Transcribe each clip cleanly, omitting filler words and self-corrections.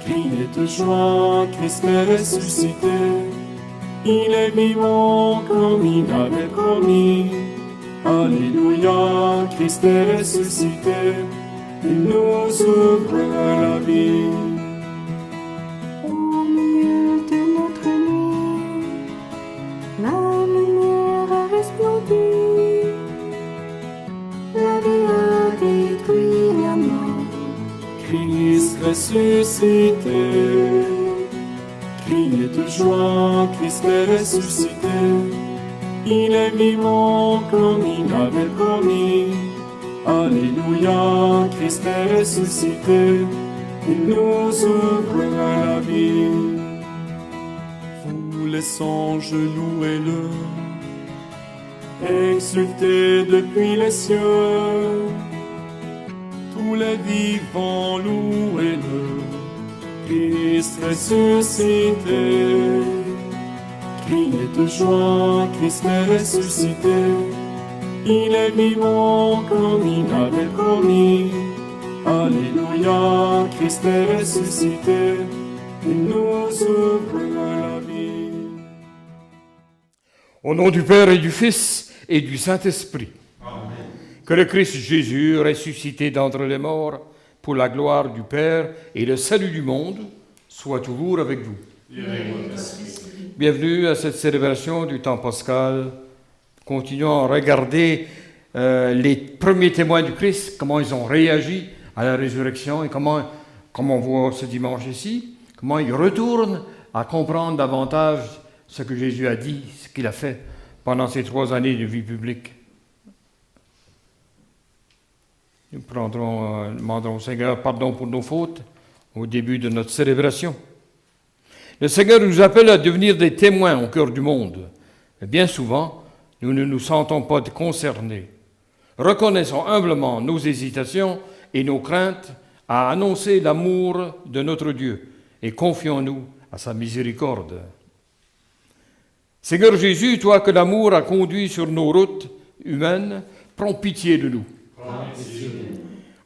Criez de joie, Christ est ressuscité. Il est vivant comme il avait promis. Alléluia, Christ est ressuscité. Il nous ouvre la vie. Au milieu de notre nuit, la lumière a resplendi. La vie a détruit la mort. Christ ressuscité. Criez de joie, Christ est ressuscité. Il est vivant comme il avait promis. Alléluia, Christ est ressuscité. Il nous ouvre la vie. Vous les anges, louez-le. Exultez depuis les cieux. Tous les vivants, louez-le. Christ ressuscité. Criez de joie, Christ est ressuscité. Il est vivant comme il avait promis. Alléluia, Christ est ressuscité. Il nous ouvre la vie. Au nom du Père et du Fils et du Saint-Esprit. Amen. Que le Christ Jésus, ressuscité d'entre les morts, pour la gloire du Père et le salut du monde, soit toujours avec vous. Bienvenue à cette célébration du temps pascal. Continuons à regarder les premiers témoins du Christ, comment ils ont réagi à la résurrection et comment on voit ce dimanche ici, comment ils retournent à comprendre davantage ce que Jésus a dit, ce qu'il a fait pendant ces 3 années de vie publique. Nous demanderons au Seigneur pardon pour nos fautes au début de notre célébration. Le Seigneur nous appelle à devenir des témoins au cœur du monde. Et bien souvent, nous ne nous sentons pas concernés. Reconnaissons humblement nos hésitations et nos craintes à annoncer l'amour de notre Dieu et confions-nous à sa miséricorde. Seigneur Jésus, toi que l'amour a conduit sur nos routes humaines, prends pitié de nous.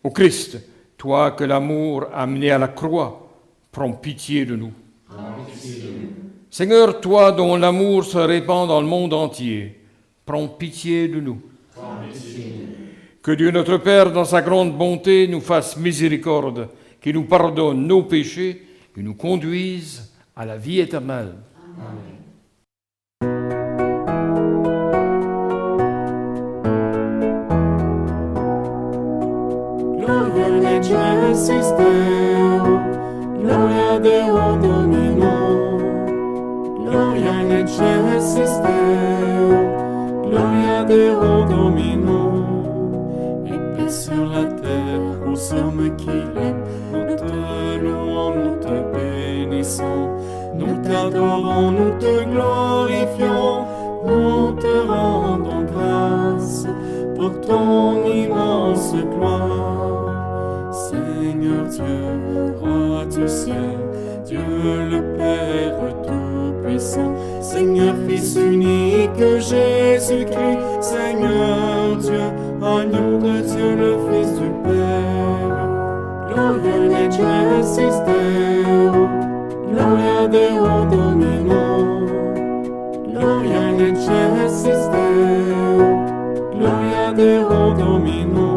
Au Christ, toi que l'amour a mené à la croix, prends pitié de nous. Seigneur, toi dont l'amour se répand dans le monde entier, prends pitié de nous. Que Dieu notre Père, dans sa grande bonté, nous fasse miséricorde, qu'il nous pardonne nos péchés et nous conduise à la vie éternelle. Amen. Gloria al Gesù, Gloria Deo Domino, Gloria al Gesù, Gloria Deo Domino. Et paix sur la terre aux hommes qui l'aiment. Nous te louons, nous te bénissons, nous t'adorons, nous te glorifions, nous te rendons grâce pour ton immense gloire. Seigneur Dieu, roi du ciel, Dieu le Père tout-puissant, Seigneur Fils unique Jésus-Christ, Seigneur Dieu, agneau de Dieu le Fils du Père. Gloria al Gesù Deo, Gloria Deo Domino, Gloria al Gesù Deo, Gloria Deo Domino.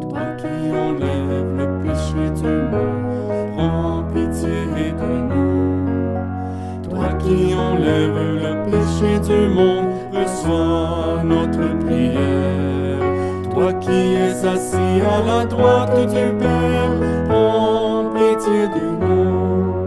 Toi qui enlèves le péché du monde, prends pitié de nous. Toi qui enlèves le péché du monde, reçois notre prière. Toi qui es assis à la droite du Père, prends pitié de nous.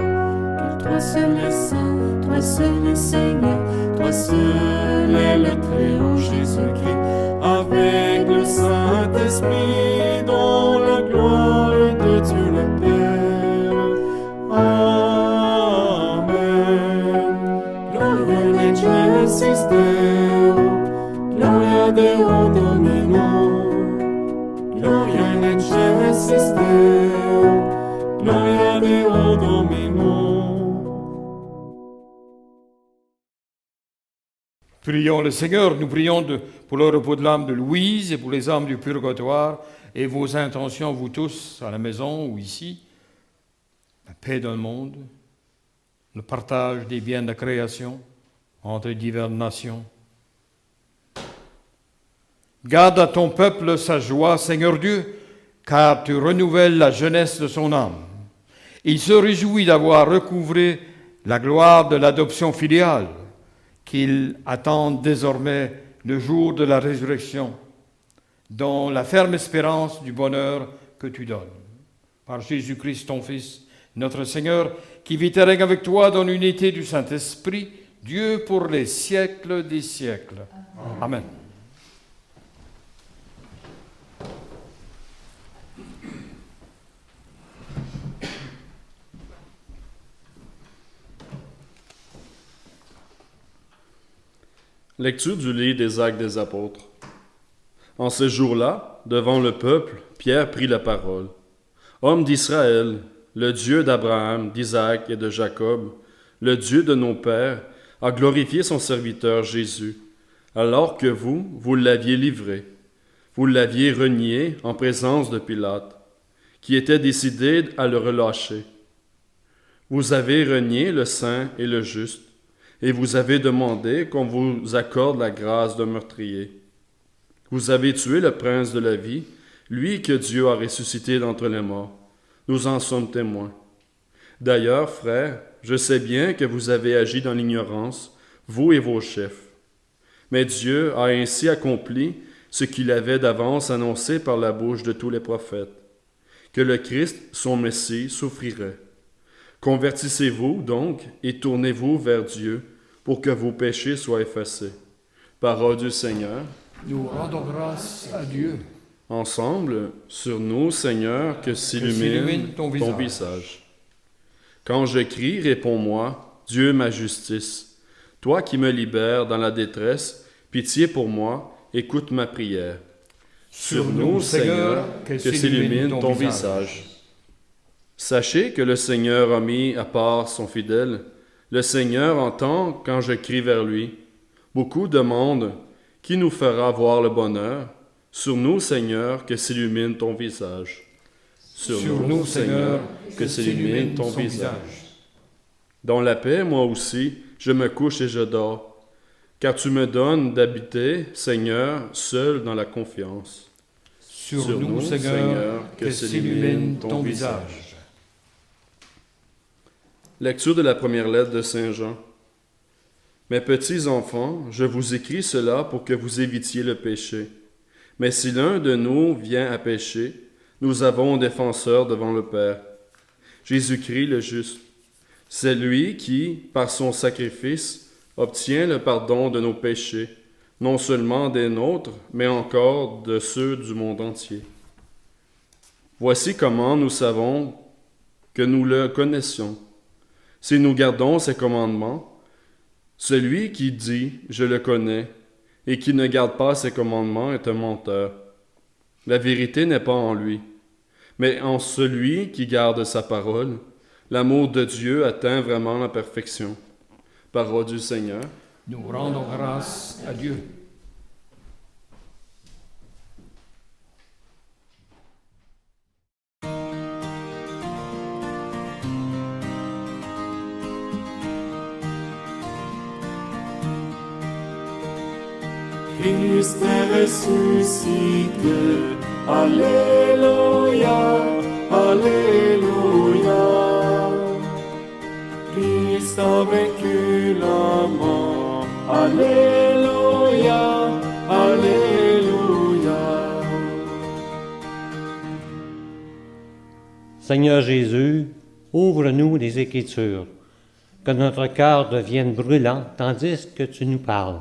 Car toi seul est saint, toi seul est Seigneur, toi seul est le Très-Haut Jésus-Christ, avec le Saint-Esprit, dans la gloire de Dieu le Père. Amen. Gloria al Gesù Deo, Gloria Deo Domino, Gloria al Gesù Deo, Gloria Deo Domino. Prions le Seigneur, nous prions pour le repos de l'âme de Louise et pour les âmes du purgatoire et vos intentions, vous tous, à la maison ou ici. la paix dans le monde, le partage des biens de la création entre les diverses nations. Garde à ton peuple sa joie, Seigneur Dieu, car tu renouvelles la jeunesse de son âme. Il se réjouit d'avoir recouvré la gloire de l'adoption filiale, qu'il attend désormais le jour de la résurrection, dans la ferme espérance du bonheur que tu donnes. Par Jésus-Christ, ton Fils, notre Seigneur, qui vit et règne avec toi dans l'unité du Saint-Esprit, Dieu pour les siècles des siècles. Amen. Lecture du livre des Actes des Apôtres. En ce jour-là, devant le peuple, Pierre prit la parole. « Homme d'Israël, le Dieu d'Abraham, d'Isaac et de Jacob, le Dieu de nos pères, a glorifié son serviteur Jésus, alors que vous l'aviez livré. Vous l'aviez renié en présence de Pilate, qui était décidé à le relâcher. Vous avez renié le saint et le juste, et vous avez demandé qu'on vous accorde la grâce d'un meurtrier. Vous avez tué le prince de la vie, lui que Dieu a ressuscité d'entre les morts. Nous en sommes témoins. D'ailleurs, frères, je sais bien que vous avez agi dans l'ignorance, vous et vos chefs. Mais Dieu a ainsi accompli ce qu'il avait d'avance annoncé par la bouche de tous les prophètes, que le Christ, son Messie, souffrirait. Convertissez-vous donc et tournez-vous vers Dieu pour que vos péchés soient effacés. Parole du Seigneur. Nous rendons grâce à Dieu. Ensemble, sur nous, Seigneur, que s'illumine ton visage. Quand je crie, réponds-moi, Dieu ma justice. Toi qui me libères dans la détresse, pitié pour moi, écoute ma prière. Sur nous, Seigneur, que s'illumine ton visage. Sachez que le Seigneur a mis à part son fidèle. Le Seigneur entend quand je crie vers lui. Beaucoup demandent, qui nous fera voir le bonheur? Sur nous, Seigneur, que s'illumine ton visage. Sur nous, Seigneur, que s'illumine ton visage. Dans la paix, moi aussi, je me couche et je dors, car tu me donnes d'habiter, Seigneur, seul dans la confiance. Sur nous, Seigneur, que s'illumine ton visage. Lecture de la première lettre de Saint Jean. Mes petits enfants, je vous écris cela pour que vous évitiez le péché. Mais si l'un de nous vient à pécher, nous avons un défenseur devant le Père, Jésus-Christ le juste. C'est lui qui, par son sacrifice, obtient le pardon de nos péchés, non seulement des nôtres, mais encore de ceux du monde entier. Voici comment nous savons que nous le connaissons. Si nous gardons ses commandements, celui qui dit « je le connais » et qui ne garde pas ses commandements est un menteur. La vérité n'est pas en lui, mais en celui qui garde sa parole. L'amour de Dieu atteint vraiment la perfection. Parole du Seigneur. Nous rendons grâce à Dieu. Christ est ressuscité, Alléluia, Alléluia. Christ a vaincu la mort, Alléluia, Alléluia. Seigneur Jésus, ouvre-nous les Écritures, que notre cœur devienne brûlant tandis que tu nous parles.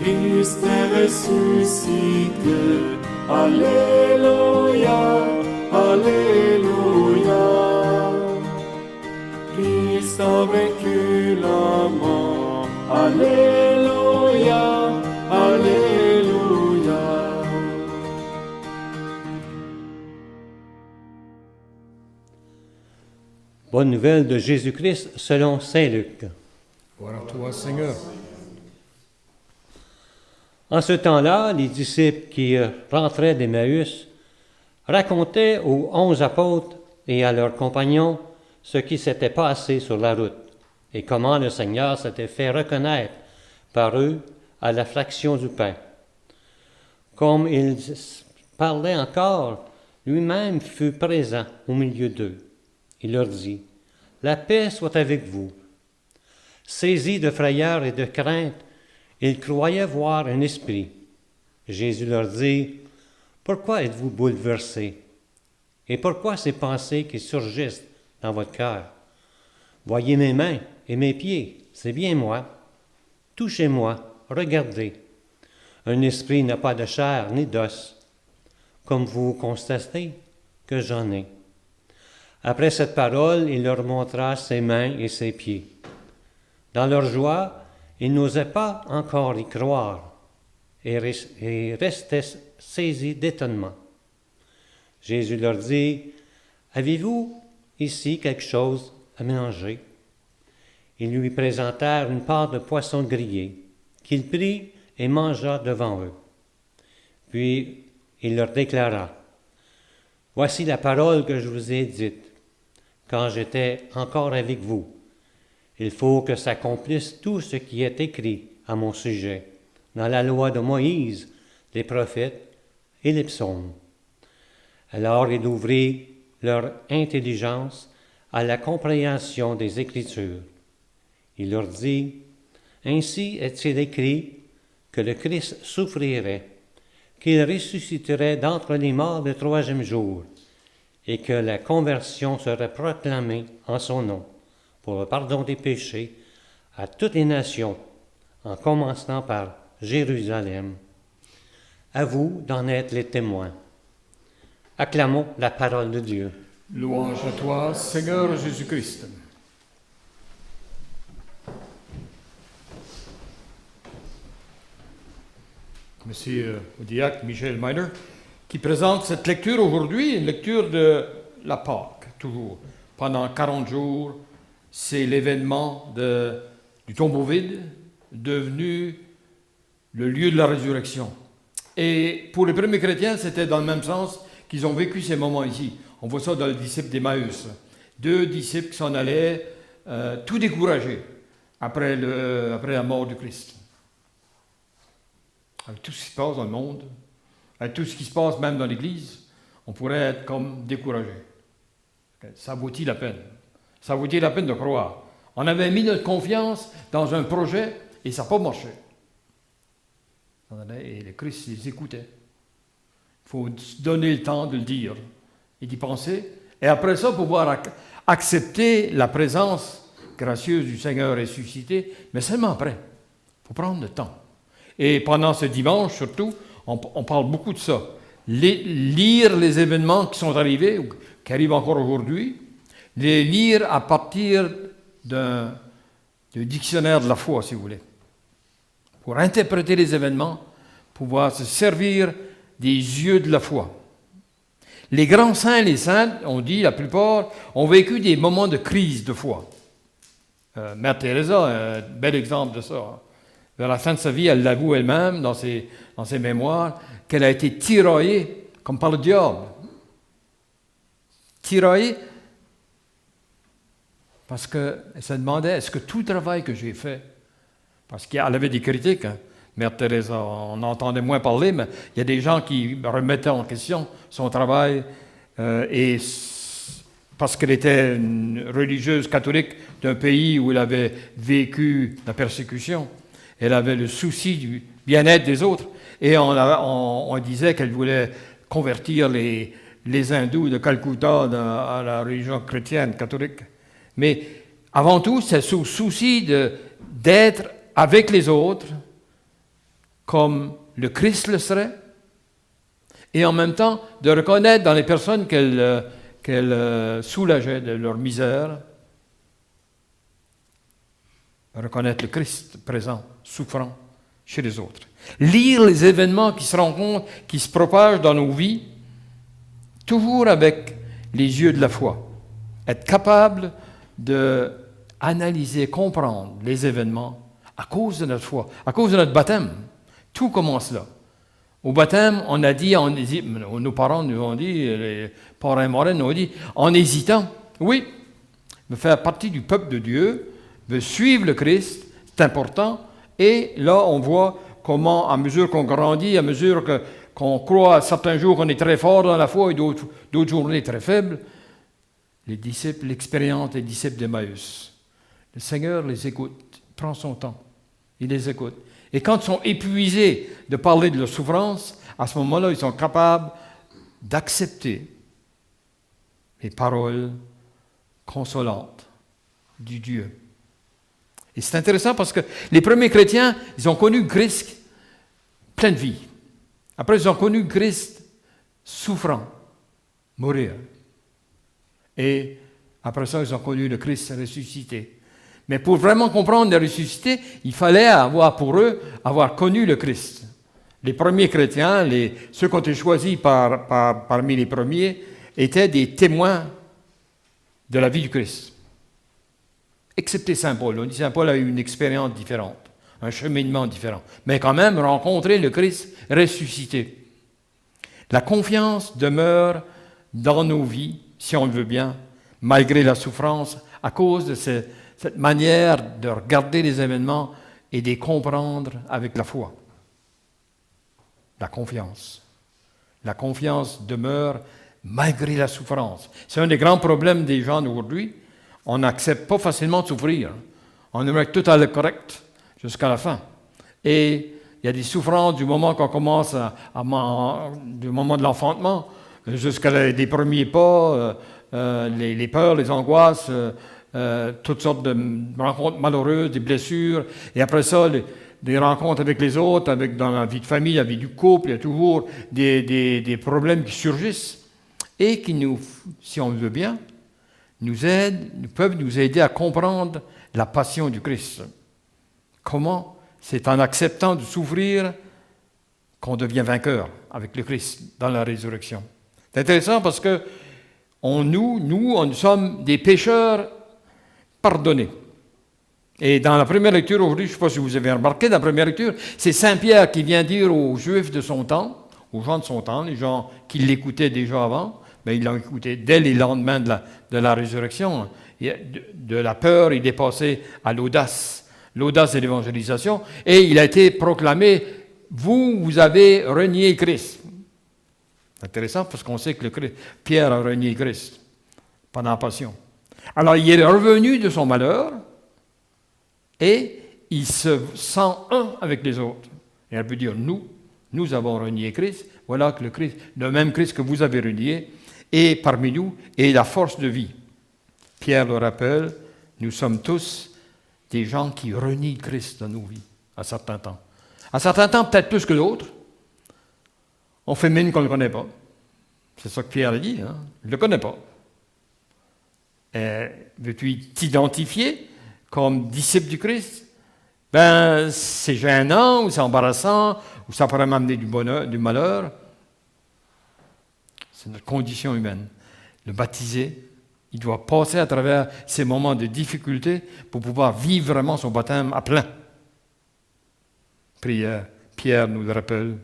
Christ est ressuscité, Alléluia, Alléluia. Christ a vaincu la mort, Alléluia, Alléluia. Bonne nouvelle de Jésus-Christ selon Saint Luc. Gloire à toi, Seigneur. En ce temps-là, les disciples qui rentraient d'Emmaüs racontaient aux 11 apôtres et à leurs compagnons ce qui s'était passé sur la route et comment le Seigneur s'était fait reconnaître par eux à la fraction du pain. Comme il parlait encore, lui-même fut présent au milieu d'eux. Il leur dit, « La paix soit avec vous. » Saisis de frayeur et de crainte, ils croyaient voir un esprit. Jésus leur dit, « Pourquoi êtes-vous bouleversés? Et pourquoi ces pensées qui surgissent dans votre cœur? Voyez mes mains et mes pieds, c'est bien moi. Touchez-moi, regardez. Un esprit n'a pas de chair ni d'os, comme vous constatez que j'en ai. » Après cette parole, il leur montra ses mains et ses pieds. Dans leur joie, ils n'osaient pas encore y croire et restaient saisis d'étonnement. Jésus leur dit, « Avez-vous ici quelque chose à manger? » Ils lui présentèrent une part de poisson grillé, qu'il prit et mangea devant eux. Puis il leur déclara, « Voici la parole que je vous ai dite, quand j'étais encore avec vous. Il faut que s'accomplisse tout ce qui est écrit à mon sujet, dans la loi de Moïse, les prophètes et les psaumes. » Alors il ouvrit leur intelligence à la compréhension des Écritures. Il leur dit, « Ainsi est-il écrit que le Christ souffrirait, qu'il ressusciterait d'entre les morts le 3e jour, et que la conversion serait proclamée en son nom, pour le pardon des péchés, à toutes les nations, en commençant par Jérusalem. À vous d'en être les témoins. » Acclamons la parole de Dieu. Louange à toi, Seigneur Jésus-Christ. Monsieur le diacre Michel Meiner, qui présente cette lecture aujourd'hui, une lecture de la Pâque, toujours. Pendant 40 jours, c'est l'événement du tombeau vide, devenu le lieu de la résurrection. Et pour les premiers chrétiens, c'était dans le même sens qu'ils ont vécu ces moments ici. On voit ça dans les disciples d'Emmaüs. 2 disciples qui s'en allaient tout découragés après la mort du Christ. Avec tout ce qui se passe dans le monde, avec tout ce qui se passe même dans l'Église, on pourrait être comme découragé. Ça vaut-il la peine? Ça vaut-il la peine de croire? On avait mis notre confiance dans un projet et ça n'a pas marché. Et le Christ les écoutait. Il faut se donner le temps de le dire et d'y penser. Et après ça, pouvoir accepter la présence gracieuse du Seigneur ressuscité, mais seulement après. Il faut prendre le temps. Et pendant ce dimanche, surtout, on parle beaucoup de ça. Lire les événements qui sont arrivés, ou qui arrivent encore aujourd'hui, les lire à partir du dictionnaire de la foi, si vous voulez. Pour interpréter les événements, pouvoir se servir des yeux de la foi. Les grands saints, les saintes, on dit, la plupart, ont vécu des moments de crise de foi. Mère Teresa, un bel exemple de ça. Vers la fin de sa vie, elle l'avoue elle-même dans ses mémoires, qu'elle a été tiraillée comme par le diable. Tiraillée parce qu'elle se demandait, est-ce que tout le travail que j'ai fait, parce qu'elle avait des critiques, hein, Mère Teresa, on entendait moins parler, mais il y a des gens qui remettaient en question son travail, et parce qu'elle était une religieuse catholique d'un pays où elle avait vécu la persécution. Elle avait le souci du bien-être des autres. Et on disait qu'elle voulait convertir les hindous de Calcutta à la religion chrétienne, catholique. Mais avant tout, c'est ce souci d'être avec les autres comme le Christ le serait, et en même temps de reconnaître dans les personnes qu'elle soulageait de leur misère, reconnaître le Christ présent, souffrant chez les autres. Lire les événements qui se rencontrent, qui se propagent dans nos vies, toujours avec les yeux de la foi. Être capable d'analyser, comprendre les événements à cause de notre foi, à cause de notre baptême, Tout commence là. Au baptême, on a dit, nos parents nous ont dit, les parents marraines nous ont dit, en hésitant, oui, de faire partie du peuple de Dieu, de suivre le Christ, c'est important. Et là, on voit comment, à mesure qu'on grandit, à mesure qu'on croit, certains jours qu'on est très fort dans la foi et d'autres journées très faibles, les disciples, l'expérience des disciples d'Emmaüs. Le Seigneur les écoute, il prend son temps, il les écoute. Et quand ils sont épuisés de parler de leur souffrance, à ce moment-là, ils sont capables d'accepter les paroles consolantes du Dieu. Et c'est intéressant parce que les premiers chrétiens, ils ont connu Christ plein de vie. Après, ils ont connu Christ souffrant, mourir. Et après ça, ils ont connu le Christ ressuscité. Mais pour vraiment comprendre le ressuscité, il fallait avoir connu le Christ. Les premiers chrétiens, ceux qui ont été choisis parmi les premiers, étaient des témoins de la vie du Christ. Excepté Saint Paul. On dit que Saint Paul a eu une expérience différente, un cheminement différent. Mais quand même, rencontrer le Christ ressuscité. La confiance demeure dans nos vies, si on le veut bien, malgré la souffrance, à cause de cette manière de regarder les événements et de les comprendre avec la foi. La confiance. La confiance demeure malgré la souffrance. C'est un des grands problèmes des gens d'aujourd'hui. On n'accepte pas facilement de souffrir. On aimerait que tout aille correct jusqu'à la fin. Et il y a des souffrances du moment qu'on commence, du moment de l'enfantement, jusqu'à des premiers pas, les peurs, les angoisses, toutes sortes de rencontres malheureuses, des blessures, et après ça, des rencontres avec les autres, dans la vie de famille, la vie du couple, il y a toujours des problèmes qui surgissent et qui nous, si on le veut bien, peuvent nous aider à comprendre la passion du Christ. Comment? C'est en acceptant de souffrir qu'on devient vainqueur avec le Christ dans la résurrection. C'est intéressant parce que nous sommes des pécheurs pardonnés. Et dans la première lecture aujourd'hui, je ne sais pas si vous avez remarqué, dans la première lecture, c'est Saint Pierre qui vient dire aux Juifs de son temps, aux gens de son temps, les gens qui l'écoutaient déjà avant, mais ils l'ont écouté dès les lendemains de la résurrection. De la peur, il est passé à l'audace de l'évangélisation, et il a été proclamé, vous avez renié Christ. C'est intéressant parce qu'on sait que Pierre a renié Christ pendant la Passion. Alors il est revenu de son malheur, et il se sent un avec les autres. Et elle peut dire, nous avons renié Christ, voilà que le même Christ que vous avez renié, est parmi nous, et la force de vie. Pierre le rappelle, nous sommes tous des gens qui renient Christ dans nos vies, à certains temps. À certains temps, peut-être plus que d'autres. On fait mine qu'on ne le connaît pas. C'est ça que Pierre a dit, hein? Je ne le connais pas. Veux-tu t'identifier comme disciple du Christ? Ben, c'est gênant, ou c'est embarrassant, ou ça pourrait m'amener du malheur. C'est notre condition humaine. Le baptisé, il doit passer à travers ces moments de difficulté pour pouvoir vivre vraiment son baptême à plein. Prière, Pierre nous le rappelle.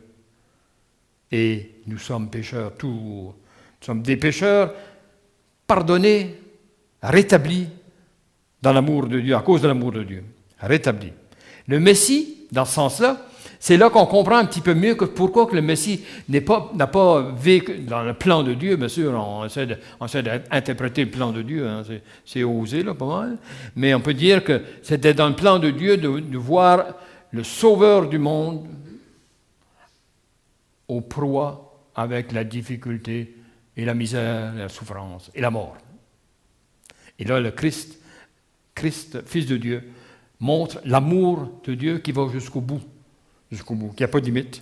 Et nous sommes pécheurs toujours. Nous sommes des pécheurs pardonnés, rétablis dans l'amour de Dieu, à cause de l'amour de Dieu. Rétablis. Le Messie, dans ce sens-là, c'est là qu'on comprend un petit peu mieux pourquoi que le Messie n'a pas vécu dans le plan de Dieu. Bien sûr, on essaie d'interpréter le plan de Dieu, hein, c'est osé, là, pas mal. Mais on peut dire que c'était dans le plan de Dieu de voir le Sauveur du monde au proie avec la difficulté et la misère, et la souffrance et la mort. Et là, le Christ, Fils de Dieu, montre l'amour de Dieu qui va jusqu'au bout, qu'il n'y a pas de limite.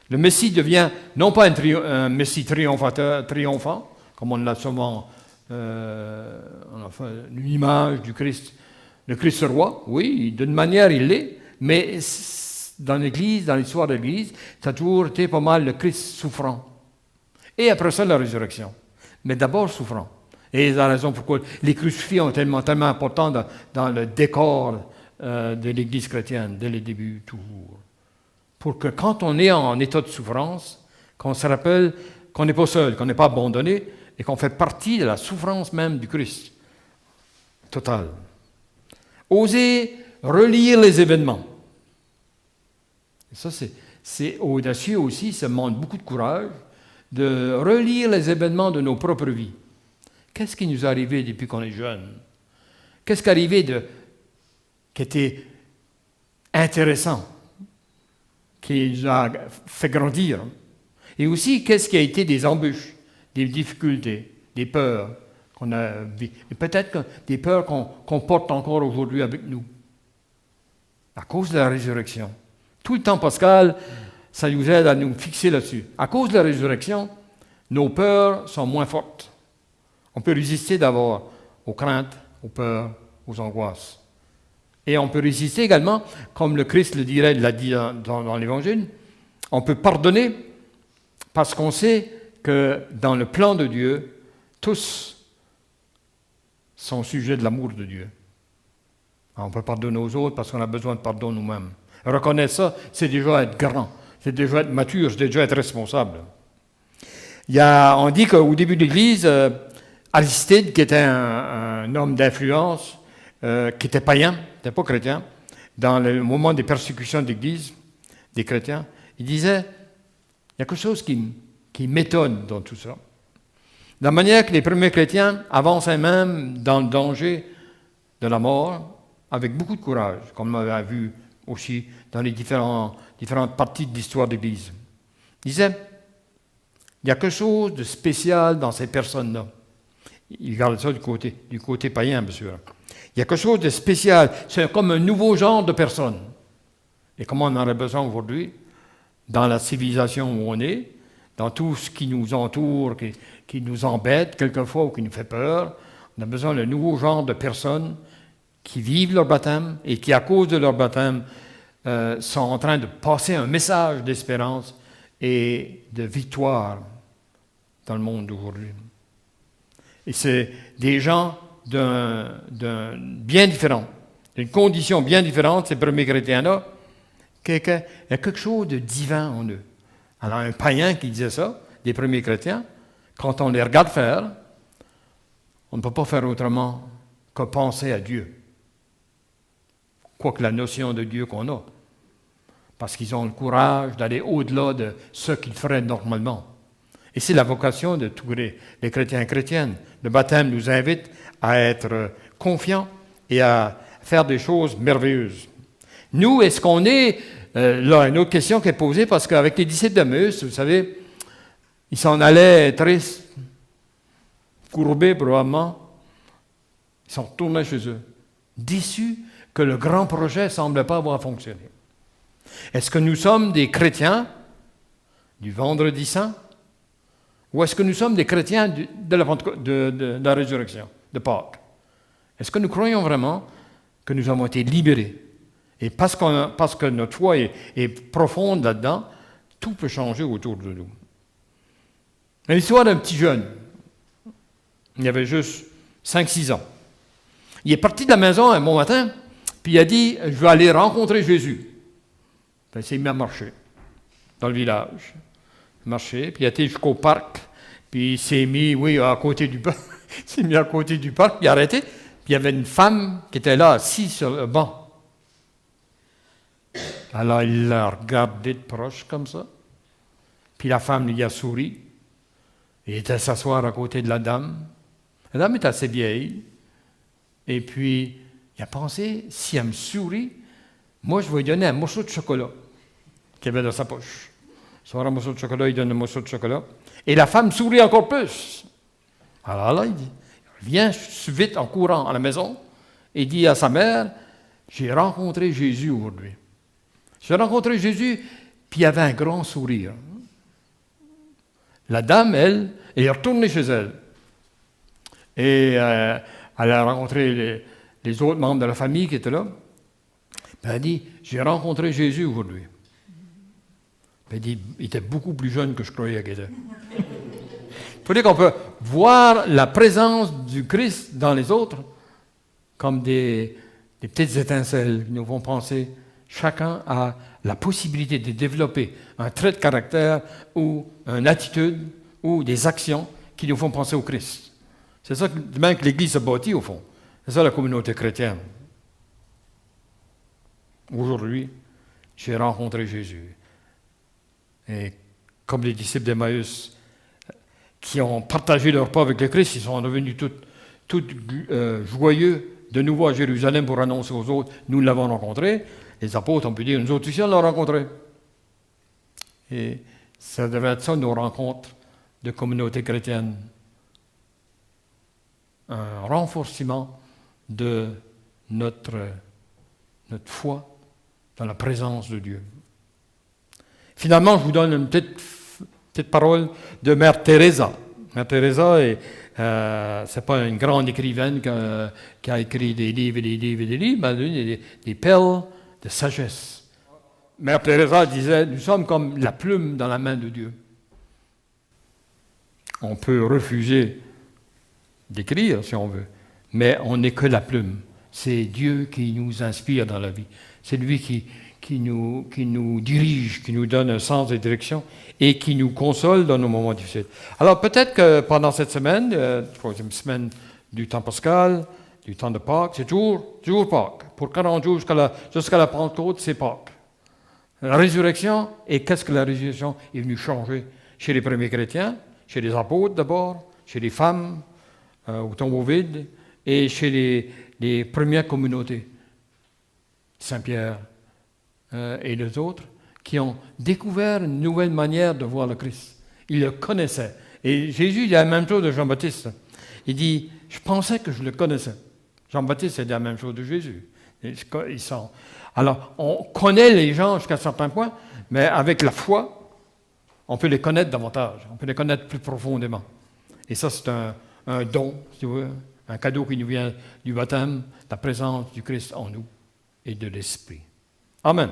Le Messie devient non pas un Messie triomphant, comme on l'a souvent, on a fait une image du Christ, le Christ roi, oui, d'une manière il l'est, mais dans l'Église, dans l'histoire de l'Église, ça a toujours été pas mal le Christ souffrant. Et après ça, la résurrection. Mais d'abord souffrant. Et c'est la raison pourquoi les crucifix ont tellement importants dans le décor de l'Église chrétienne, dès le début, toujours. pour que quand on est en état de souffrance, qu'on se rappelle qu'on n'est pas seul, qu'on n'est pas abandonné et qu'on fait partie de la souffrance même du Christ. Total. Oser relire les événements. Et ça, c'est audacieux aussi, ça demande beaucoup de courage de relire les événements de nos propres vies. Qu'est-ce qui nous est arrivé depuis qu'on est jeune? Qu'est-ce qui est arrivé qui était intéressant, qui nous a fait grandir? Et aussi, qu'est-ce qui a été des embûches, des difficultés, des peurs qu'on a vécues, et peut-être des peurs qu'on porte encore aujourd'hui avec nous, à cause de la résurrection. Tout le temps pascal, ça nous aide à nous fixer là-dessus. À cause de la résurrection, nos peurs sont moins fortes. On peut résister d'abord aux craintes, aux peurs, aux angoisses. Et on peut résister également, comme le Christ l'a dit dans l'Évangile, on peut pardonner parce qu'on sait que dans le plan de Dieu, tous sont sujets de l'amour de Dieu. On peut pardonner aux autres parce qu'on a besoin de pardon nous-mêmes. Reconnaître ça, c'est déjà être grand, c'est déjà être mature, c'est déjà être responsable. On dit qu'au début de l'Église, Aristide, qui était un homme d'influence, qui était païen, qui n'était pas chrétien, dans le moment des persécutions de l'Église, des chrétiens, il disait, il y a quelque chose qui m'étonne dans tout ça. La manière que les premiers chrétiens avançaient même dans le danger de la mort, avec beaucoup de courage, comme on l'a vu aussi dans les différentes parties de l'histoire de l'Église. Il disait, il y a quelque chose de spécial dans ces personnes-là. Il garde ça du côté païen, bien sûr. Il y a quelque chose de spécial. C'est comme un nouveau genre de personne. Et comme on en a besoin aujourd'hui, dans la civilisation où on est, dans tout ce qui nous entoure, qui nous embête quelquefois ou qui nous fait peur, on a besoin d'un nouveau genre de personnes qui vivent leur baptême et qui, à cause de leur baptême, sont en train de passer un message d'espérance et de victoire dans le monde d'aujourd'hui. Et c'est des gens d'un bien différent, d'une condition bien différente, ces premiers chrétiens-là, il y a quelque chose de divin en eux. Alors, un païen qui disait ça, des premiers chrétiens, quand on les regarde faire, on ne peut pas faire autrement que penser à Dieu. Quoique la notion de Dieu qu'on a. Parce qu'ils ont le courage d'aller au-delà de ce qu'ils feraient normalement. Et c'est la vocation de tous les chrétiens et chrétiennes. Le baptême nous invite à être confiants et à faire des choses merveilleuses. Nous, est-ce qu'on est... là, une autre question qui est posée, parce qu'avec les disciples d'Emmaüs, vous savez, ils s'en allaient tristes, courbés probablement. Ils sont retournés chez eux, déçus que le grand projet ne semble pas avoir fonctionné. Est-ce que nous sommes des chrétiens du Vendredi Saint? Ou est-ce que nous sommes des chrétiens de la résurrection, de Pâques? Est-ce que nous croyons vraiment que nous avons été libérés? Et parce que notre foi est profonde là-dedans, tout peut changer autour de nous. L'histoire d'un petit jeune, il avait juste 5-6 ans. Il est parti de la maison un bon matin, puis il a dit, je vais aller rencontrer Jésus. Il s'est mis à marcher dans le village. Marcher, puis il a été jusqu'au parc, puis il s'est mis, à côté du parc. Il s'est mis à côté du parc, puis il a arrêté, puis il y avait une femme qui était là, assise sur le banc. Alors il l'a regardé de proche comme ça, puis la femme lui a souri. Il était s'asseoir à côté de la dame. La dame est assez vieille, et puis il a pensé, si elle me sourit, moi je vais lui donner un morceau de chocolat qu'il avait dans sa poche. Sur un morceau de chocolat, il donne un morceau de chocolat. Et la femme sourit encore plus. Alors là, il vient vite en courant à la maison et dit à sa mère, j'ai rencontré Jésus aujourd'hui. J'ai rencontré Jésus, puis il avait un grand sourire. La dame, elle est retournée chez elle. Et elle a rencontré les autres membres de la famille qui étaient là. Puis elle a dit, j'ai rencontré Jésus aujourd'hui. Il dit, il était beaucoup plus jeune que je croyais qu'il était. Il faut dire qu'on peut voir la présence du Christ dans les autres comme des petites étincelles qui nous font penser, chacun a la possibilité de développer un trait de caractère ou une attitude ou des actions qui nous font penser au Christ. C'est ça que, même que l'Église se bâtit au fond. C'est ça la communauté chrétienne. Aujourd'hui, j'ai rencontré Jésus. Et comme les disciples d'Emmaüs qui ont partagé leur pas avec le Christ, ils sont devenus tout joyeux de nouveau à Jérusalem pour annoncer aux autres, nous l'avons rencontré. Les apôtres, on peut dire, nous autres aussi, on l'a rencontré. Et ça devrait être ça, nos rencontres de communauté chrétienne. Un renforcement de notre foi dans la présence de Dieu. Finalement, je vous donne une petite parole de Mère Teresa. Mère Teresa, c'est pas une grande écrivaine qui a écrit des livres et des livres et des livres, mais des perles de sagesse. Mère Teresa disait, nous sommes comme la plume dans la main de Dieu. On peut refuser d'écrire si on veut, mais on n'est que la plume. C'est Dieu qui nous inspire dans la vie. C'est lui qui nous dirige, qui nous donne un sens de direction et qui nous console dans nos moments difficiles. Alors peut-être que pendant cette semaine, troisième semaine du temps pascal, du temps de Pâques, c'est toujours Pâques. Pour 40 jours jusqu'à la Pentecôte, c'est Pâques. La résurrection, et qu'est-ce que la résurrection est venue changer chez les premiers chrétiens, chez les apôtres d'abord, chez les femmes au tombeau vide, et chez les premières communautés, Saint-Pierre et les autres, qui ont découvert une nouvelle manière de voir le Christ. Ils le connaissaient. Et Jésus dit la même chose de Jean-Baptiste. Il dit, je pensais que je le connaissais. Jean-Baptiste a dit la même chose de Jésus. Alors, on connaît les gens jusqu'à un certain point, mais avec la foi, on peut les connaître davantage, on peut les connaître plus profondément. Et ça, c'est un don, si tu veux, un cadeau qui nous vient du baptême, la présence du Christ en nous et de l'Esprit. Amen.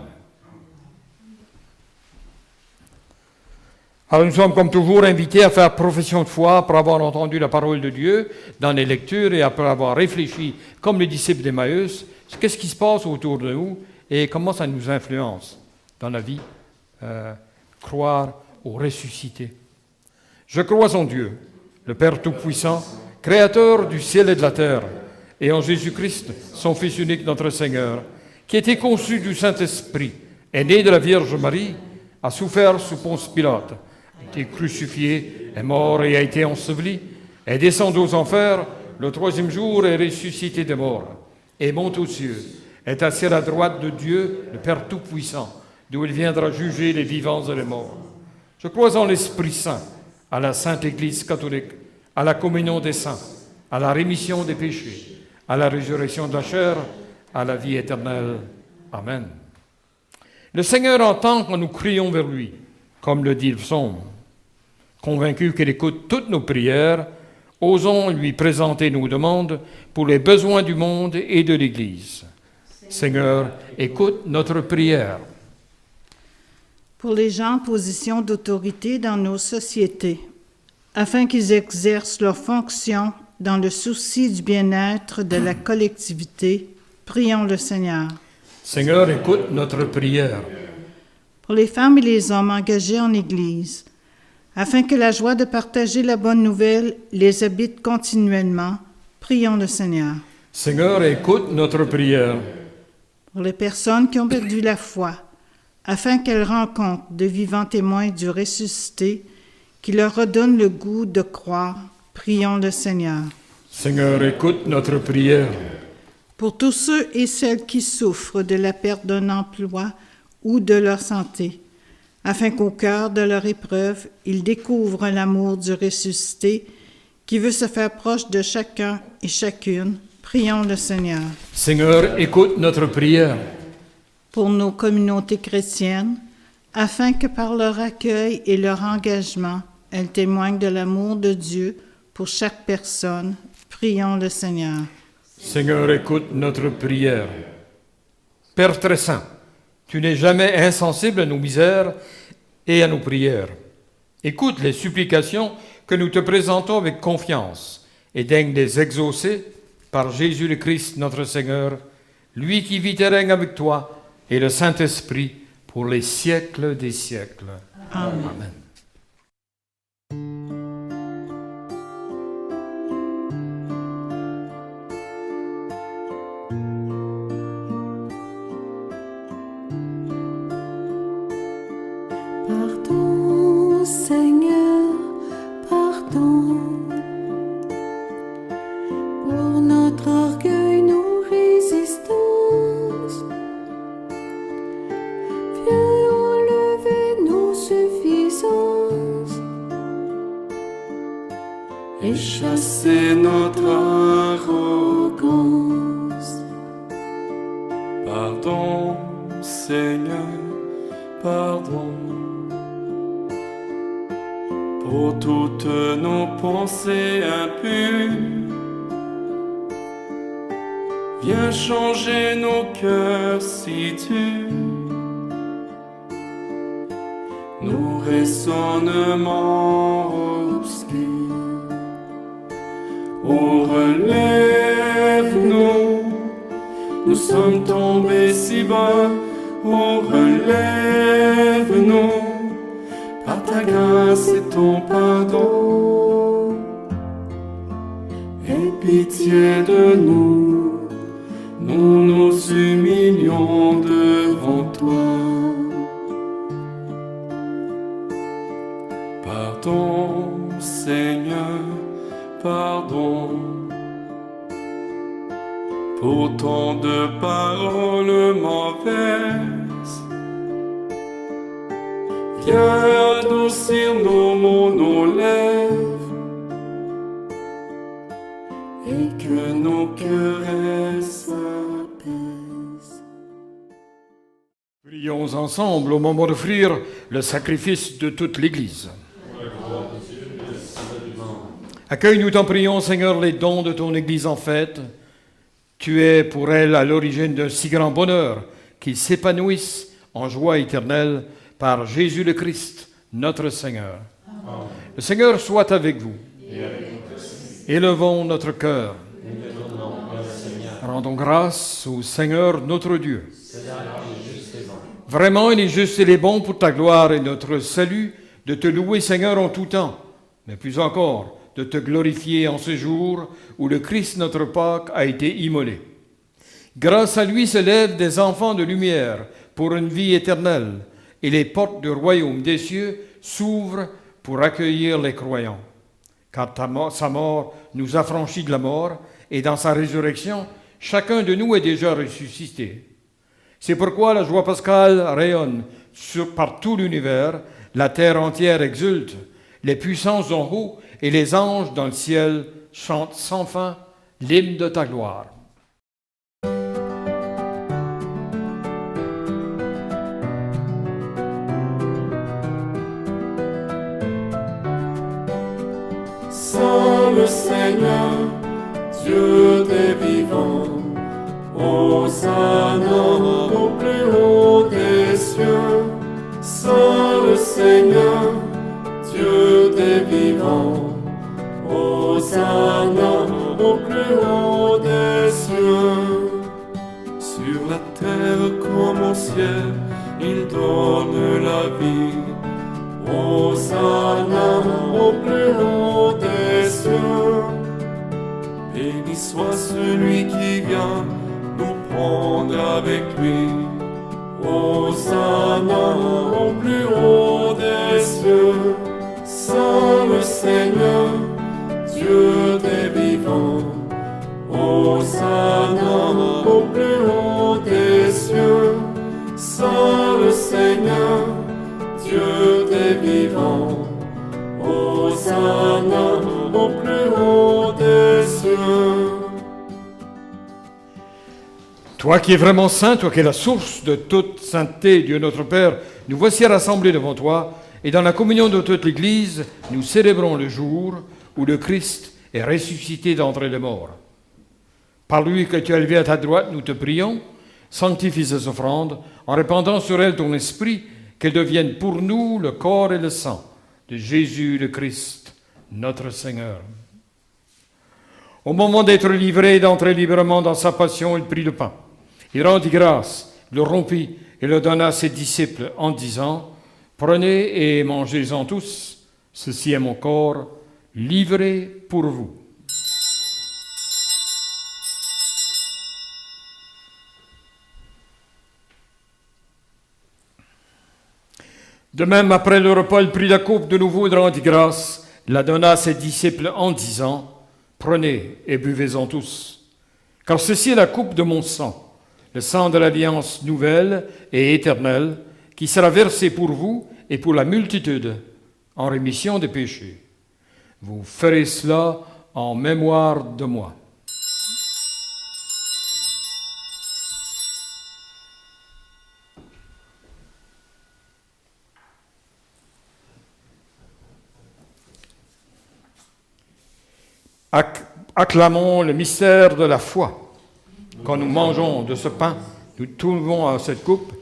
Alors nous sommes comme toujours invités à faire profession de foi après avoir entendu la parole de Dieu dans les lectures et après avoir réfléchi, comme les disciples d'Emmaüs, qu'est-ce qui se passe autour de nous et comment ça nous influence dans la vie, croire au ressuscité. Je crois en Dieu, le Père Tout-Puissant, Créateur du ciel et de la terre, et en Jésus-Christ, son Fils unique, notre Seigneur, qui a été conçu du Saint-Esprit, est né de la Vierge Marie, a souffert sous Ponce Pilate, a été crucifié, est mort et a été enseveli, est descendu aux enfers, le troisième jour est ressuscité des morts, et monte aux cieux, est assis à la droite de Dieu, le Père Tout-Puissant, d'où il viendra juger les vivants et les morts. Je crois en l'Esprit Saint, à la Sainte Église catholique, à la communion des saints, à la rémission des péchés, à la résurrection de la chair, à la vie éternelle. Amen. Le Seigneur entend quand nous crions vers lui, comme le dit le psaume. Convaincu qu'il écoute toutes nos prières, osons lui présenter nos demandes pour les besoins du monde et de l'Église. Seigneur, écoute notre prière. Pour les gens en position d'autorité dans nos sociétés, afin qu'ils exercent leurs fonctions dans le souci du bien-être de la collectivité, prions le Seigneur. Seigneur, écoute notre prière. Pour les femmes et les hommes engagés en Église, afin que la joie de partager la bonne nouvelle les habite continuellement, prions le Seigneur. Seigneur, écoute notre prière. Pour les personnes qui ont perdu la foi, afin qu'elles rencontrent de vivants témoins du ressuscité, qui leur redonnent le goût de croire, prions le Seigneur. Seigneur, écoute notre prière. Pour tous ceux et celles qui souffrent de la perte d'un emploi ou de leur santé, afin qu'au cœur de leur épreuve, ils découvrent l'amour du ressuscité qui veut se faire proche de chacun et chacune, prions le Seigneur. Seigneur, écoute notre prière. Pour nos communautés chrétiennes, afin que par leur accueil et leur engagement, elles témoignent de l'amour de Dieu pour chaque personne, prions le Seigneur. Seigneur, écoute notre prière. Père très saint, tu n'es jamais insensible à nos misères et à nos prières. Écoute les supplications que nous te présentons avec confiance et daigne les exaucer par Jésus le Christ, notre Seigneur, lui qui vit et règne avec toi et le Saint-Esprit pour les siècles des siècles. Amen. Amen. Pardon, Seigneur, pardon, pour notre orgueil, nos résistances. Viens enlever nos suffisances Et chasser notre arrogance. Pardon, Seigneur, pardon, pour toutes nos pensées impures. Viens changer nos cœurs si tu nos raisonnements obscurs. Oh, relève-nous, nous sommes tombés si bas. Oh, relève-nous, par ta grâce et ton pardon. Aie pitié de nous, nous nous humilions devant toi. Pardon, Seigneur, pardon, pour tant de paroles mauvaises. Viens adoucir nos mots, nos lèvres, et que nos cœurs s'apaisent. Prions ensemble au moment d'offrir le sacrifice de toute l'Église. Accueille, nous t'en prions, Seigneur, les dons de ton Église en fête. Tu es pour elle à l'origine d'un si grand bonheur qu'ils s'épanouissent en joie éternelle par Jésus le Christ, notre Seigneur. Amen. Le Seigneur soit avec vous. Élevons notre cœur. Rendons grâce au Seigneur notre Dieu. Vraiment, il est juste et il est bon pour ta gloire et notre salut de te louer, Seigneur, en tout temps, mais plus encore, de te glorifier en ce jour où le Christ, notre Pâque, a été immolé. Grâce à lui se lèvent des enfants de lumière pour une vie éternelle, et les portes du royaume des cieux s'ouvrent pour accueillir les croyants. Car sa mort nous affranchit de la mort, et dans sa résurrection, chacun de nous est déjà ressuscité. C'est pourquoi la joie pascale rayonne par tout l'univers, la terre entière exulte, les puissances en haut et les anges dans le ciel chantent sans fin l'hymne de ta gloire. Saint le Seigneur, Dieu des vivants, Hosanna au plus haut des cieux. Saint le Seigneur, Dieu des vivants, Hosanna au plus haut des cieux. Sur la terre comme au ciel, il donne la vie. Hosanna au plus haut des cieux. Béni soit celui qui vient nous prendre avec lui. Hosanna au plus haut des cieux. Saint le Seigneur, Dieu des vivants, Hosanna au plus haut des cieux. Saint le Seigneur, Dieu des vivants, Hosanna au plus haut des cieux. Toi qui es vraiment saint, toi qui es la source de toute sainteté, Dieu notre Père, nous voici rassemblés devant toi, et dans la communion de toute l'Église, nous célébrons le jour où le Christ est ressuscité d'entre les morts. Par lui que tu as élevé à ta droite, nous te prions, sanctifie ces offrandes, en répandant sur elles ton esprit, qu'elles deviennent pour nous le corps et le sang de Jésus le Christ, notre Seigneur. Au moment d'être livré et d'entrer librement dans sa passion, il prit le pain. Il rendit grâce, le rompit et le donna à ses disciples en disant, « Prenez et mangez-en tous, ceci est mon corps, livré pour vous. » De même, après le repas, il prit la coupe de nouveau et rendit grâce, la donna à ses disciples en disant, « Prenez et buvez-en tous, car ceci est la coupe de mon sang, le sang de l'alliance nouvelle et éternelle, qui sera versé pour vous et pour la multitude, en rémission des péchés. Vous ferez cela en mémoire de moi. » Acclamons le mystère de la foi. Quand nous mangeons de ce pain, nous trouvons à cette coupe,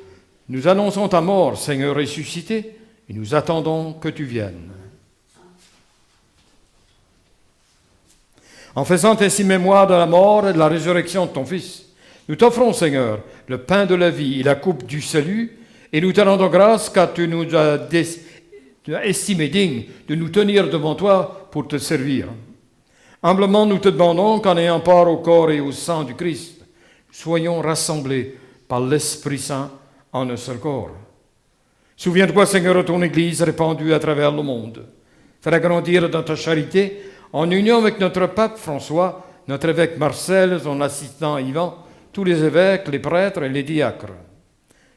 nous annonçons ta mort, Seigneur ressuscité, et nous attendons que tu viennes. En faisant ainsi mémoire de la mort et de la résurrection de ton Fils, nous t'offrons, Seigneur, le pain de la vie et la coupe du salut, et nous te rendons grâce car tu nous as estimés dignes de nous tenir devant toi pour te servir. Humblement, nous te demandons qu'en ayant part au corps et au sang du Christ, soyons rassemblés par l'Esprit Saint en un seul corps. Souviens-toi, Seigneur, de ton Église répandue à travers le monde. Fais-la grandir dans ta charité en union avec notre pape François, notre évêque Marcel, son assistant Yvan, tous les évêques, les prêtres et les diacres.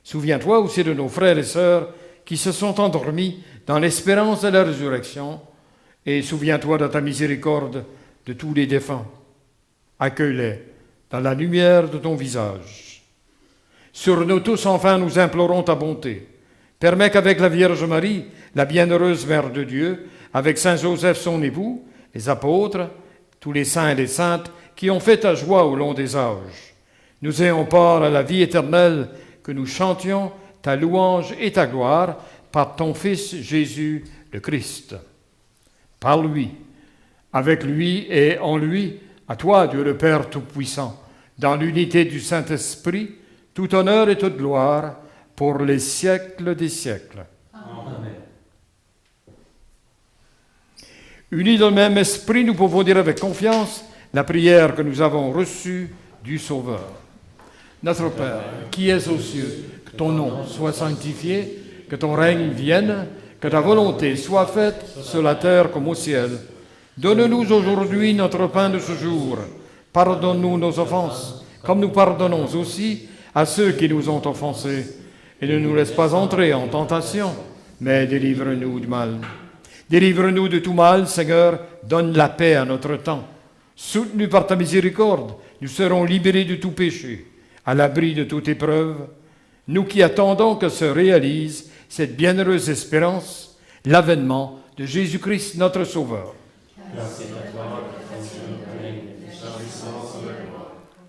Souviens-toi aussi de nos frères et sœurs qui se sont endormis dans l'espérance de la résurrection, et souviens-toi de ta miséricorde de tous les défunts. Accueille-les dans la lumière de ton visage. Sur nous tous, enfin, nous implorons ta bonté. Permets qu'avec la Vierge Marie, la bienheureuse Mère de Dieu, avec Saint Joseph son époux, les apôtres, tous les saints et les saintes qui ont fait ta joie au long des âges, nous ayons part à la vie éternelle, que nous chantions ta louange et ta gloire par ton Fils Jésus le Christ. Par lui, avec lui et en lui, à toi, Dieu le Père Tout-Puissant, dans l'unité du Saint-Esprit, tout honneur et toute gloire pour les siècles des siècles. Amen. Unis dans le même esprit, nous pouvons dire avec confiance la prière que nous avons reçue du Sauveur. Notre Père, qui es aux cieux, que ton nom soit sanctifié, que ton règne vienne, que ta volonté soit faite sur la terre comme au ciel. Donne-nous aujourd'hui notre pain de ce jour. Pardonne-nous nos offenses, comme nous pardonnons aussi à ceux qui nous ont offensés. Et ne nous laisse pas entrer en tentation, mais délivre-nous du mal. Délivre-nous de tout mal, Seigneur, donne la paix à notre temps. Soutenus par ta miséricorde, nous serons libérés de tout péché, à l'abri de toute épreuve. Nous qui attendons que se réalise cette bienheureuse espérance, l'avènement de Jésus-Christ notre Sauveur. Merci à toi,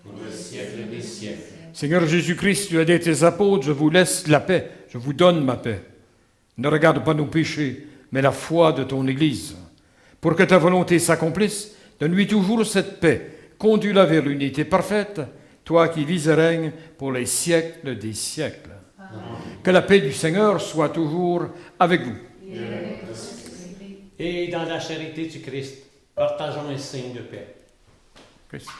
pour le siècle des siècles. Seigneur Jésus-Christ, tu as dit à tes apôtres, je vous laisse la paix, je vous donne ma paix. Ne regarde pas nos péchés, mais la foi de ton Église. Pour que ta volonté s'accomplisse, donne-lui toujours cette paix, conduis-la vers l'unité parfaite, toi qui vis et règnes pour les siècles des siècles. Amen. Que la paix du Seigneur soit toujours avec vous. Et dans la charité du Christ, partageons un signe de paix. Christ.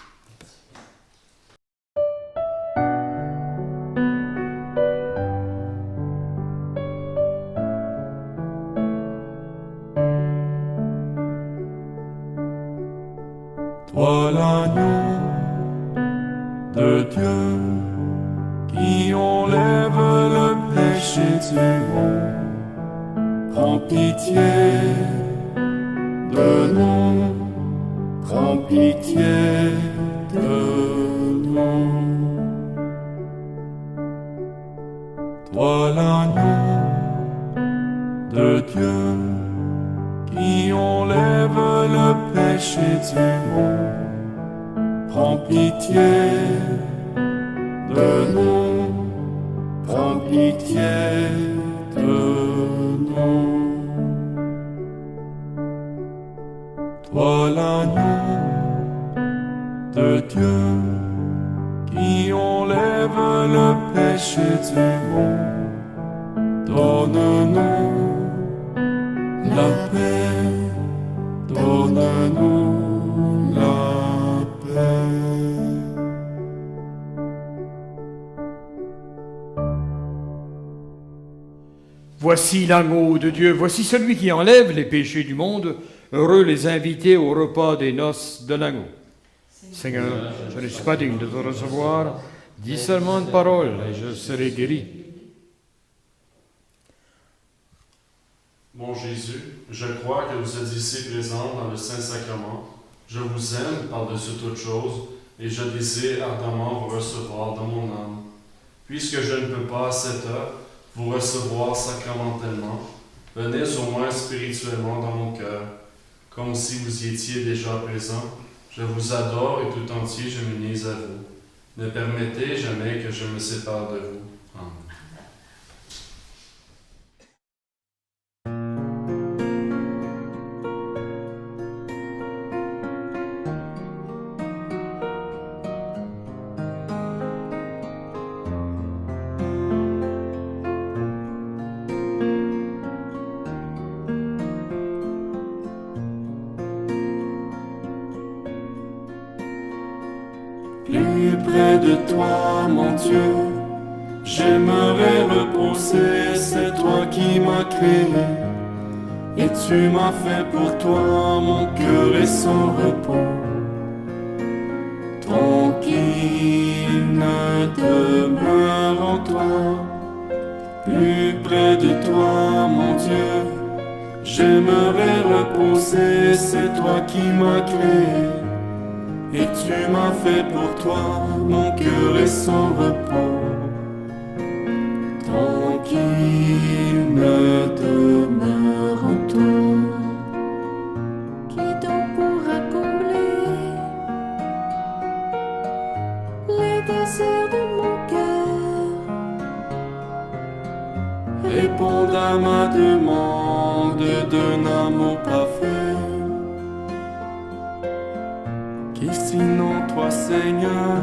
Toi l'agneau de Dieu qui enlève le péché du monde, prends pitié de nous, prends pitié de nous. Toi l'agneau de Dieu qui enlève le péché du monde, prends pitié de nous, prends pitié de nous. Toi l'agneau de Dieu qui enlève le péché du monde. Donne-nous la paix, donne-nous la paix. Voici l'agneau de Dieu, voici celui qui enlève les péchés du monde. Heureux les invités au repas des noces de l'agneau. Seigneur, je ne suis pas digne de te recevoir. Dis seulement une parole et je serai guéri. Mon Jésus, je crois que vous êtes ici présent dans le Saint-Sacrement. Je vous aime par-dessus toute chose et je désire ardemment vous recevoir dans mon âme. Puisque je ne peux pas à cette heure vous recevoir sacramentellement, venez au moins spirituellement dans mon cœur, comme si vous y étiez déjà présent. Je vous adore et tout entier je m'unis à vous. Ne permettez jamais que je me sépare de vous. Amen. Plus près de toi, mon Dieu, j'aimerais reposer, c'est toi qui m'as créé. Et tu m'as fait pour toi, mon cœur est sans repos. Tranquille ne demeure en toi, plus près de toi, mon Dieu, j'aimerais reposer, c'est toi qui m'as créé. Et tu m'as fait pour toi, mon cœur est sans repos. Tranquille ne demeure en toi. Qui donc pourra combler les désirs de mon cœur? Réponds à ma demande d'un amour parfait. Qui sinon toi, Seigneur,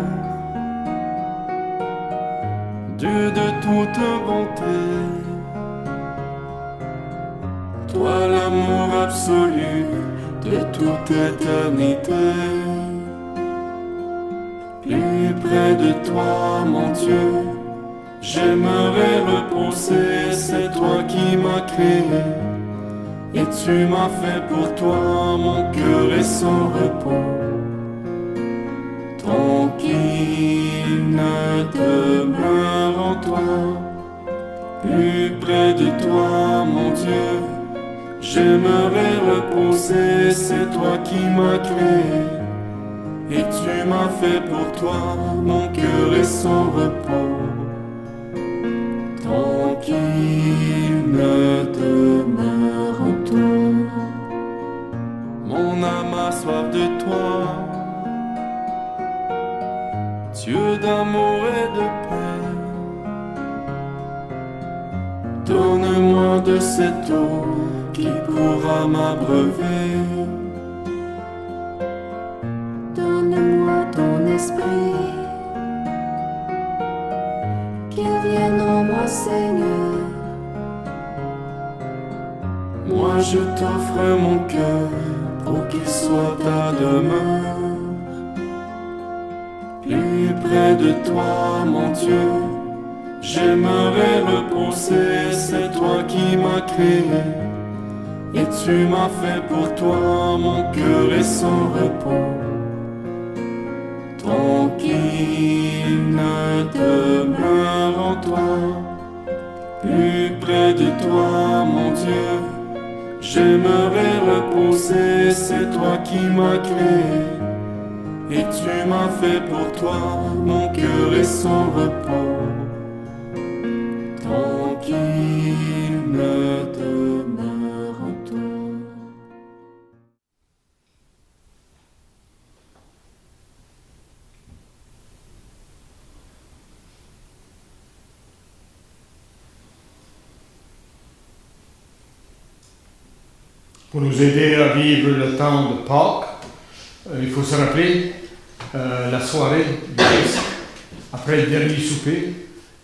Dieu de toute bonté, toi l'amour absolu de toute éternité. Plus près de toi, mon Dieu, j'aimerais reposer, c'est toi qui m'as créé. Et tu m'as fait pour toi, mon cœur est sans repos. Tranquille ne demeure en toi, plus près de toi, mon Dieu, j'aimerais reposer, c'est toi qui m'as créé. Et tu m'as fait pour toi, mon cœur est sans repos. Tranquille ne demeure en toi, mon âme a soif de toi. Dieu d'amour et de paix, donne-moi de cette eau qui pourra m'abreuver. Donne-moi ton esprit, qu'il vienne en moi, Seigneur. Moi je t'offre mon cœur pour qu'il soit ta demeure. Plus près de toi, mon Dieu, j'aimerais reposer, c'est toi qui m'as créé. Et tu m'as fait pour toi, mon cœur est sans repos. Tranquille ne demeure en toi, plus près de toi, mon Dieu, j'aimerais reposer, c'est toi qui m'as créé. Et tu m'as fait pour toi, mon cœur est sans repos. Tranquille ne demeure en toi. Pour nous aider à vivre le temps de Pâques, il faut se rappeler la soirée du Christ après le dernier souper,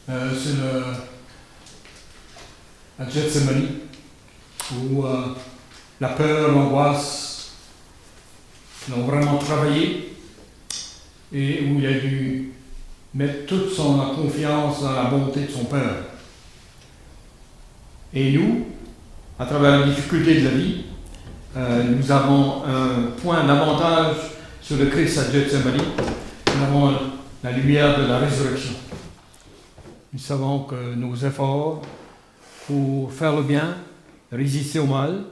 à Gethsemane, où la peur, l'angoisse l'ont vraiment travaillé et où il a dû mettre toute son confiance dans la bonté de son Père. Et nous, à travers la difficulté de la vie, nous avons un point d'avantage sur le Christ à Gethsemane. Nous avons la lumière de la résurrection. Nous savons que nos efforts pour faire le bien, résister au mal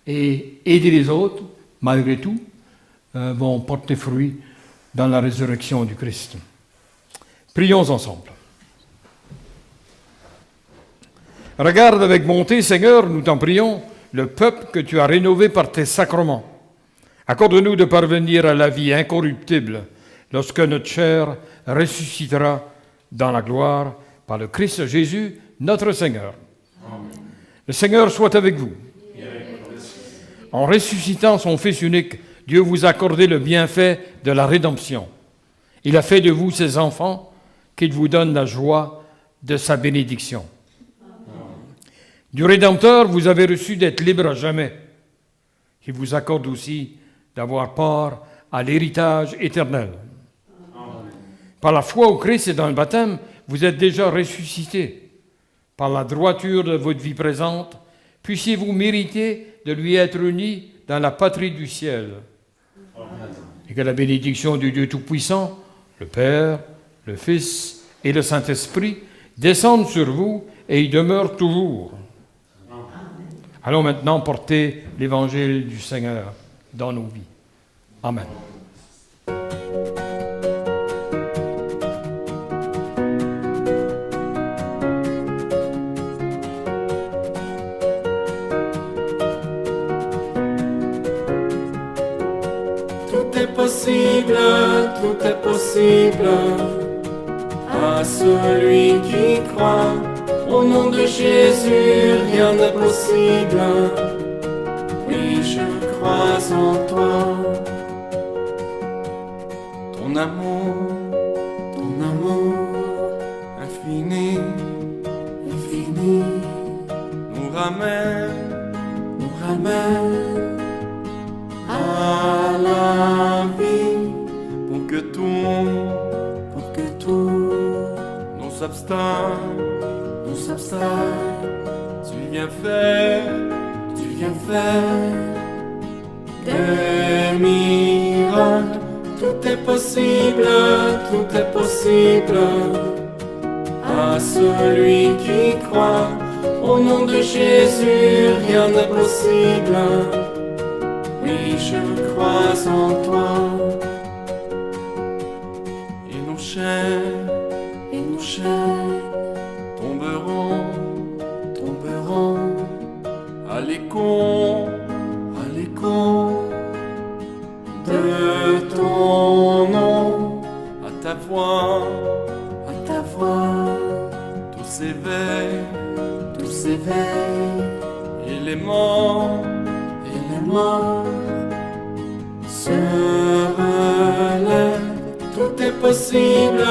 et aider les autres, malgré tout, vont porter fruit dans la résurrection du Christ. Prions ensemble. Regarde avec bonté, Seigneur, nous t'en prions, le peuple que tu as rénové par tes sacrements. Accorde-nous de parvenir à la vie incorruptible lorsque notre chair ressuscitera dans la gloire par le Christ Jésus, notre Seigneur. Amen. Le Seigneur soit avec vous. En ressuscitant son Fils unique, Dieu vous a accordé le bienfait de la rédemption. Il a fait de vous ses enfants, qu'il vous donne la joie de sa bénédiction. Du Rédempteur, vous avez reçu d'être libre à jamais. Il vous accorde aussi d'avoir part à l'héritage éternel. Amen. Par la foi au Christ et dans le baptême, vous êtes déjà ressuscités. Par la droiture de votre vie présente, puissiez-vous mériter de lui être unis dans la patrie du ciel. Amen. Et que la bénédiction du Dieu Tout-Puissant, le Père, le Fils et le Saint-Esprit descendent sur vous et y demeurent toujours. Allons maintenant porter l'évangile du Seigneur dans nos vies. Amen. Tout est possible à celui qui croit. Au nom de Jésus, rien n'est possible. Oui, je crois en toi. Ton amour infini, nous ramène à la vie. Pour que tout nous obstacles, tu viens faire des miracles. Tout est possible à celui qui croit. Au nom de Jésus, rien n'est possible. Oui, je crois en toi. Et nos chaînes tomberont à l'écho de ton nom. À ta voix, tout s'éveille, et les morts se relèvent. Tout est possible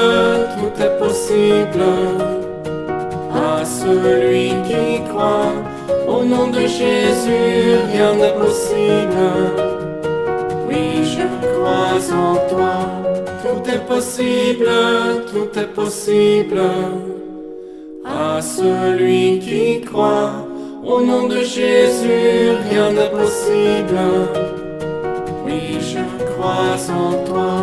à celui qui croit. Au nom de Jésus, rien n'est possible. Oui, je crois en toi. Tout est possible à celui qui croit. Au nom de Jésus, rien n'est possible. Oui, je crois en toi.